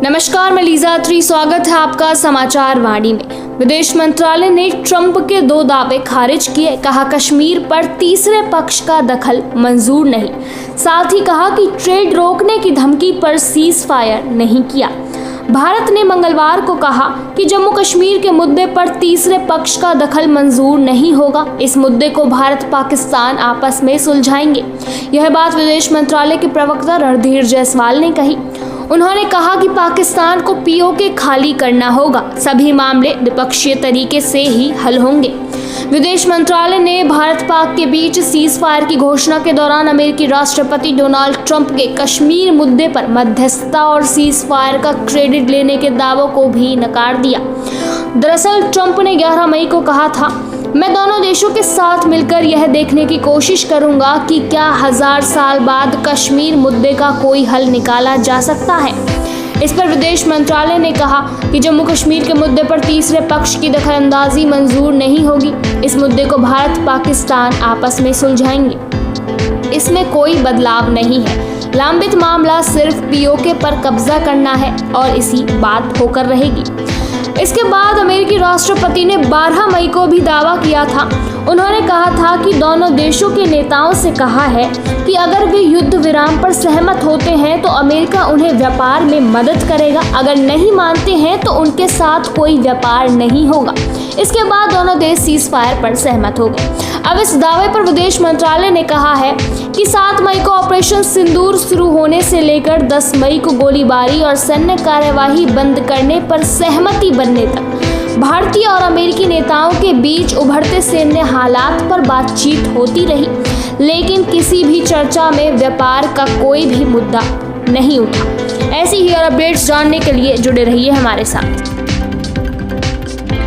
नमस्कार, मैं लीजा अत्री। स्वागत है आपका समाचार वाणी में। विदेश मंत्रालय ने ट्रंप के 2 दावे खारिज किए। कहा, कश्मीर पर तीसरे पक्ष का दखल मंजूर नहीं। साथ ही कहा कि ट्रेड रोकने की धमकी पर सीज फायर नहीं किया। भारत ने मंगलवार को कहा कि जम्मू कश्मीर के मुद्दे पर तीसरे पक्ष का दखल मंजूर नहीं होगा। इस मुद्दे को भारत पाकिस्तान आपस में सुलझाएंगे। यह बात विदेश मंत्रालय के प्रवक्ता रणधीर जायसवाल ने कही। उन्होंने कहा कि पाकिस्तान को पीओके खाली करना होगा। सभी मामले द्विपक्षीय तरीके से ही हल होंगे। विदेश मंत्रालय ने भारत पाक के बीच सीज फायर की घोषणा के दौरान अमेरिकी राष्ट्रपति डोनाल्ड ट्रंप के कश्मीर मुद्दे पर मध्यस्थता और सीज फायर का क्रेडिट लेने के दावों को भी नकार दिया। दरअसल ट्रंप ने 11 मई को कहा था, मैं दोनों देशों के साथ मिलकर यह देखने की कोशिश करूंगा कि क्या 1000 साल बाद कश्मीर मुद्दे का कोई हल निकाला जा सकता है। इस पर विदेश मंत्रालय ने कहा कि जम्मू कश्मीर के मुद्दे पर तीसरे पक्ष की दखलंदाजी मंजूर नहीं होगी। इस मुद्दे को भारत पाकिस्तान आपस में सुलझाएंगे। इसमें कोई बदलाव नहीं है। लंबित मामला सिर्फ पीओके पर कब्जा करना है और इसी बात होकर रहेगी। इसके बाद अमेरिकी राष्ट्रपति ने 12 मई को भी दावा किया था। उन्होंने कहा था कि दोनों देशों के नेताओं से कहा है कि अगर वे युद्ध विराम पर सहमत होते हैं तो अमेरिका उन्हें व्यापार में मदद करेगा। अगर नहीं मानते हैं तो उनके साथ कोई व्यापार नहीं होगा। इसके बाद दोनों देश सीज फायर पर सहमत हो गए। अब इस दावे पर विदेश मंत्रालय ने कहा है कि 7 मई को ऑपरेशन सिंदूर शुरू होने से लेकर 10 मई को गोलीबारी और सैन्य कार्यवाही बंद करने पर सहमति बनने तक भारतीय और अमेरिकी नेताओं के बीच उभरते सैन्य हालात पर बातचीत होती रही, लेकिन किसी भी चर्चा में व्यापार का कोई भी मुद्दा नहीं उठा। ऐसी ही और अपडेट्स जानने के लिए जुड़े रहिए हमारे साथ।